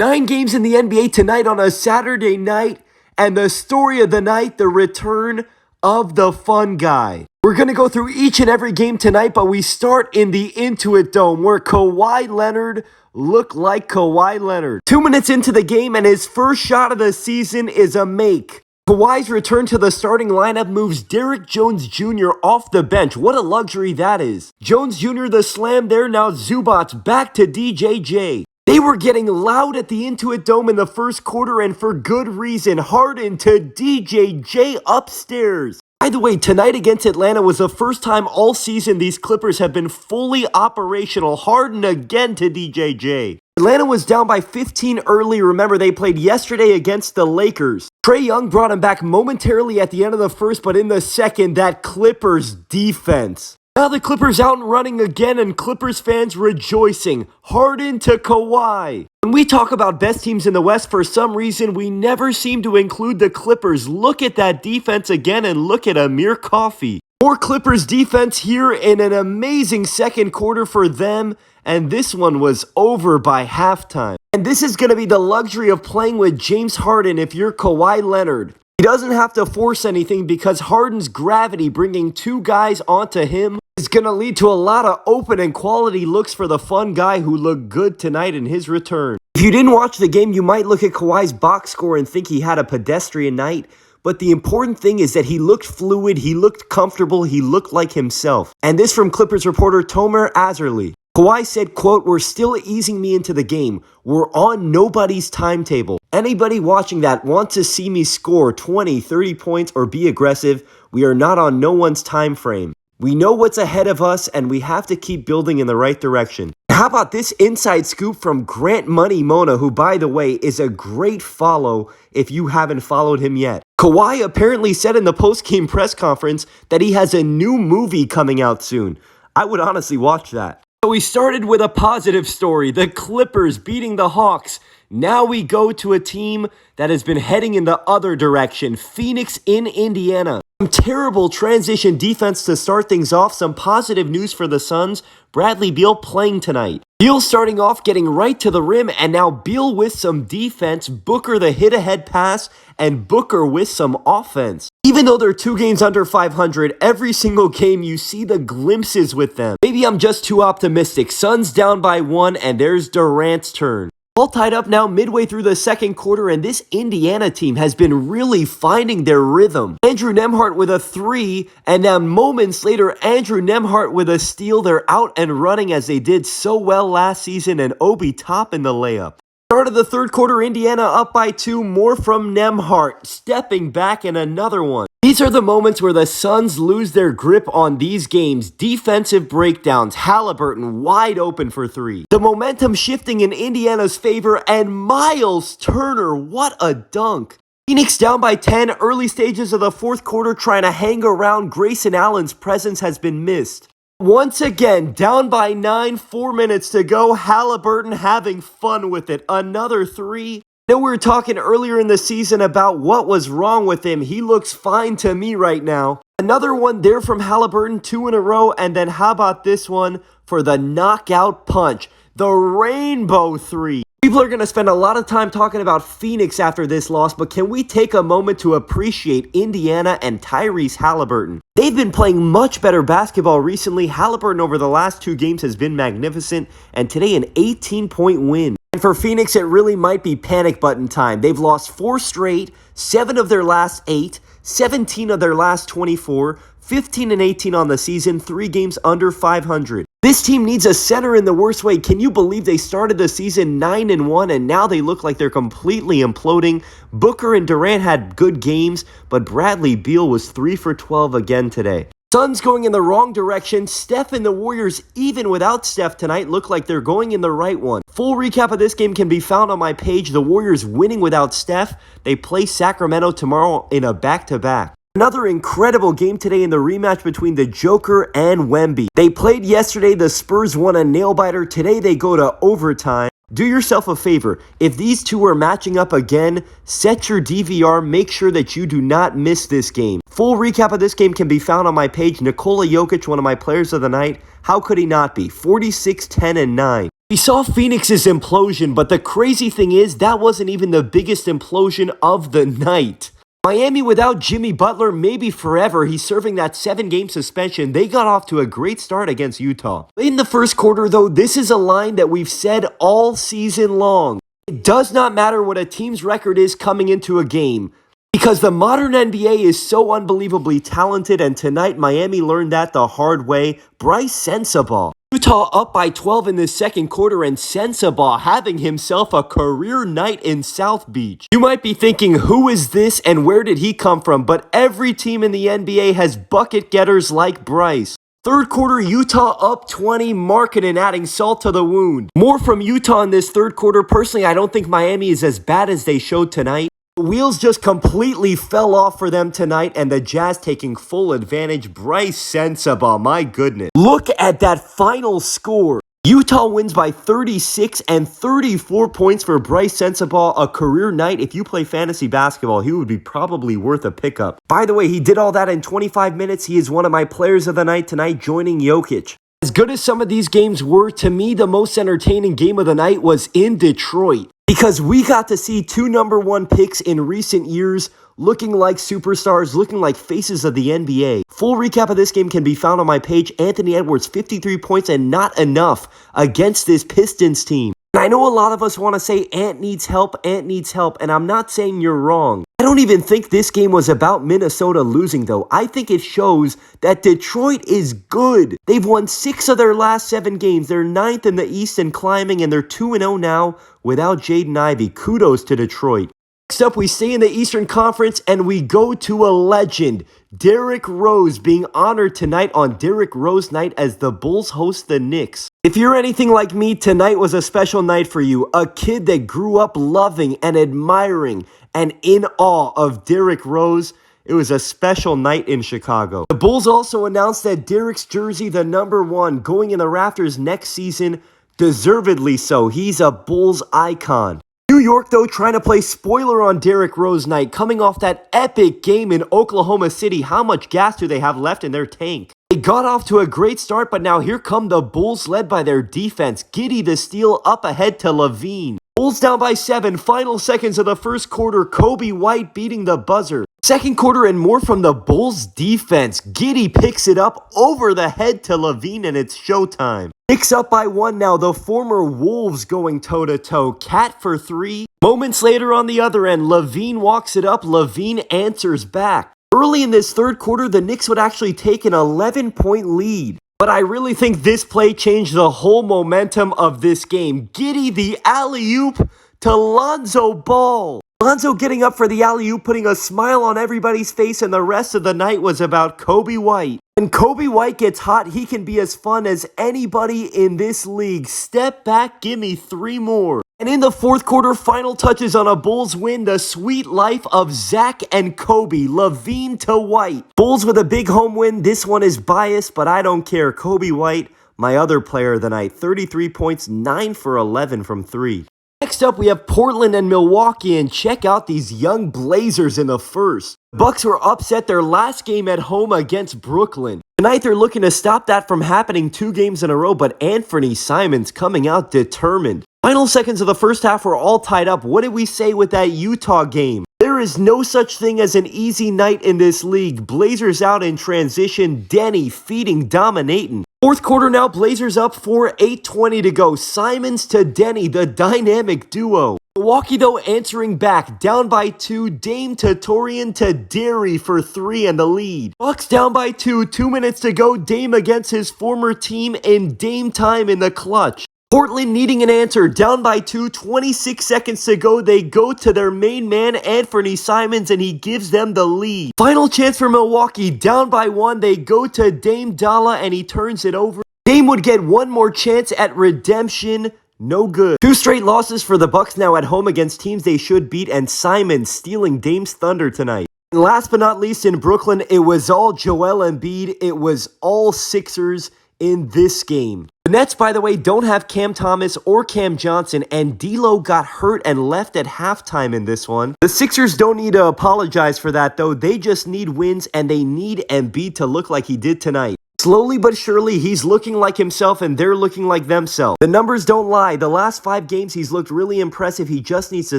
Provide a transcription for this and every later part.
9 games in the NBA tonight on a Saturday night, and the story of the night, the return of the fun guy. We're going to go through each and every game tonight, but we start in the Intuit Dome where Kawhi Leonard looked like Kawhi Leonard. 2 minutes into the game, and his first shot of the season is a make. Kawhi's return to the starting lineup moves Derrick Jones Jr. off the bench. What a luxury that is. Jones Jr. the slam there, now Zubats back to DJJ. They were getting loud at the Intuit Dome in the first quarter, and for good reason. Harden to DJJ upstairs. By the way, tonight against Atlanta was the first time all season these Clippers have been fully operational. Harden again to DJJ. Atlanta was down by 15 early. Remember, they played yesterday against the Lakers. Trae Young brought him back momentarily at the end of the first, but in the second, that Clippers defense. Now the Clippers out and running again, and Clippers fans rejoicing. Harden to Kawhi. When we talk about best teams in the West, for some reason, we never seem to include the Clippers. Look at that defense again, and look at Amir Coffey. More Clippers defense here in an amazing second quarter for them, and this one was over by halftime. And this is going to be the luxury of playing with James Harden if you're Kawhi Leonard. He doesn't have to force anything because Harden's gravity bringing 2 guys onto him is going to lead to a lot of open and quality looks for the fun guy who looked good tonight in his return. If you didn't watch the game, you might look at Kawhi's box score and think he had a pedestrian night. But the important thing is that he looked fluid, he looked comfortable, he looked like himself. And this from Clippers reporter Tomer Azerly. Kawhi said, quote, "We're still easing me into the game. We're on nobody's timetable. Anybody watching that wants to see me score 20, 30 points or be aggressive. We are not on no one's time frame. We know what's ahead of us, and we have to keep building in the right direction." How about this inside scoop from Grant Money Mona, who, by the way, is a great follow if you haven't followed him yet. Kawhi apparently said in the post-game press conference that he has a new movie coming out soon. I would honestly watch that. So we started with a positive story, the Clippers beating the Hawks. Now we go to a team that has been heading in the other direction, Phoenix in Indiana. Some terrible transition defense to start things off. Some positive news for the Suns. Bradley Beal playing tonight. Beal starting off, getting right to the rim, and now Beal with some defense, Booker the hit-ahead pass, and Booker with some offense. Even though they're 2 games under 500, every single game you see the glimpses with them. Maybe I'm just too optimistic. Suns down by 1, and there's Durant's turn. All tied up now midway through the second quarter, and this Indiana team has been really finding their rhythm. Andrew Nembhard with a 3, and now moments later, Andrew Nembhard with a steal. They're out and running as they did so well last season, and Obi Toppin the layup. Start of the third quarter, Indiana up by 2, more from Nembhard, stepping back in another one. These are the moments where the Suns lose their grip on these games. Defensive breakdowns, Halliburton wide open for 3. The momentum shifting in Indiana's favor, and Miles Turner, what a dunk. Phoenix down by 10, early stages of the fourth quarter trying to hang around. Grayson Allen's presence has been missed. Once again, down by 9, 4 minutes to go. Halliburton having fun with it. Another 3. I know we were talking earlier in the season about what was wrong with him. He looks fine to me right now. Another one there from Halliburton, 2 in a row. And then how about this one for the knockout punch? The rainbow 3. People are going to spend a lot of time talking about Phoenix after this loss, but can we take a moment to appreciate Indiana and Tyrese Halliburton? They've been playing much better basketball recently. Halliburton over the last 2 games has been magnificent, and today an 18-point win. And for Phoenix, it really might be panic button time. They've lost 4 straight, 7 of their last 8, 17 of their last 24, 15 and 18 on the season, 3 games under 500. This team needs a center in the worst way. Can you believe they started the season 9-1 and now they look like they're completely imploding? Booker and Durant had good games, but Bradley Beal was 3 for 12 again today. Suns going in the wrong direction. Steph and the Warriors, even without Steph tonight, look like they're going in the right one. Full recap of this game can be found on my page. The Warriors winning without Steph. They play Sacramento tomorrow in a back-to-back. Another incredible game today in the rematch between the Joker and Wemby. They played yesterday. The Spurs won a nail-biter. Today they go to overtime. Do yourself a favor. If these two are matching up again, set your DVR. Make sure that you do not miss this game. Full recap of this game can be found on my page. Nikola Jokic, one of my players of the night. How could he not be? 46, 10, and 9. We saw Phoenix's implosion, but the crazy thing is that wasn't even the biggest implosion of the night. Miami without Jimmy Butler, maybe forever. He's serving that 7-game suspension. They got off to a great start against Utah. In the first quarter, though, this is a line that we've said all season long. It does not matter what a team's record is coming into a game, because the modern NBA is so unbelievably talented, and tonight Miami learned that the hard way. Bryce Sensabaugh. Utah up by 12 in the second quarter, and Sensabaugh having himself a career night in South Beach. You might be thinking, who is this and where did he come from? But every team in the NBA has bucket getters like Bryce. Third quarter, Utah up 20, Markkanen adding salt to the wound. More from Utah in this third quarter. Personally, I don't think Miami is as bad as they showed tonight. The wheels just completely fell off for them tonight, and the Jazz taking full advantage. Bryce Sensabaugh, my goodness. Look at that final score. Utah wins by 36 and 34 points for Bryce Sensabaugh, a career night. If you play fantasy basketball, he would be probably worth a pickup. By the way, he did all that in 25 minutes. He is one of my players of the night tonight, joining Jokic. As good as some of these games were, to me, the most entertaining game of the night was in Detroit, because we got to see two #1 picks in recent years looking like superstars, looking like faces of the NBA. Full recap of this game can be found on my page. Anthony Edwards, 53 points and not enough against this Pistons team. And I know a lot of us want to say Ant needs help, and I'm not saying you're wrong. I don't even think this game was about Minnesota losing, though. I think it shows that Detroit is good. They've won 6 of their last 7 games. They're 9th in the East and climbing, and they're 2-0 now without Jaden Ivey. Kudos to Detroit. Next up, we stay in the Eastern Conference, and we go to a legend. Derrick Rose being honored tonight on Derrick Rose Night as the Bulls host the Knicks. If you're anything like me, tonight was a special night for you. A kid that grew up loving and admiring and in awe of Derrick Rose. It was a special night in Chicago. The Bulls also announced that Derrick's jersey, the #1, going in the rafters next season, deservedly so. He's a Bulls icon. New York, though, trying to play spoiler on Derrick Rose night, coming off that epic game in Oklahoma City. How much gas do they have left in their tank? They got off to a great start, but now here come the Bulls led by their defense. Giddey the steal up ahead to Levine. Bulls down by 7, final seconds of the first quarter. Kobe White beating the buzzer. Second quarter and more from the Bulls defense. Giddey picks it up over the head to Levine, and it's showtime. Knicks up by 1 now, the former Wolves going toe-to-toe. Cat for 3. Moments later on the other end, Levine walks it up. Levine answers back. Early in this third quarter, the Knicks would actually take an 11-point lead. But I really think this play changed the whole momentum of this game. Giddey the alley-oop to Lonzo Ball. Lonzo getting up for the alley-oop, putting a smile on everybody's face, and the rest of the night was about Kobe White. When Kobe White gets hot, he can be as fun as anybody in this league. Step back, give me 3 more. And in the fourth quarter, final touches on a Bulls win, the sweet life of Zach and Kobe, Levine to White. Bulls with a big home win. This one is biased, but I don't care. Kobe White, my other player of the night, 33 points, 9 for 11 from 3. Next up, we have Portland and Milwaukee, and check out these young Blazers in the first. The Bucks were upset their last game at home against Brooklyn. Tonight, they're looking to stop that from happening 2 games in a row, but Anthony Simons coming out determined. Final seconds of the first half were all tied up. What did we say with that Utah game? There is no such thing as an easy night in this league. Blazers out in transition. Denny feeding, dominating. Fourth quarter now, Blazers up 4, 8:20 to go. Simons to Denny, the dynamic duo. Milwaukee, though, answering back. Down by 2, Dame to Torian to Derry for 3 and the lead. Bucks down by 2, 2 minutes to go. Dame against his former team in Dame time in the clutch. Portland needing an answer, down by 2, 26 seconds to go. They go to their main man, Anthony Simons, and he gives them the lead. Final chance for Milwaukee, down by 1. They go to Dame Dalla, and he turns it over. Dame would get one more chance at redemption. No good. 2 straight losses for the Bucks now at home against teams they should beat, and Simons stealing Dame's thunder tonight. And last but not least, in Brooklyn, it was all Joel Embiid. It was all Sixers in this game. The Nets, by the way, don't have Cam Thomas or Cam Johnson, and D'Lo got hurt and left at halftime in this one. The Sixers don't need to apologize for that, though. They just need wins, and they need Embiid to look like he did tonight. Slowly but surely, he's looking like himself and they're looking like themselves. The numbers don't lie. The last 5 games, he's looked really impressive. He just needs to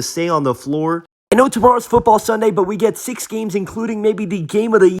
stay on the floor. I know tomorrow's football Sunday, but we get 6 games, including maybe the game of the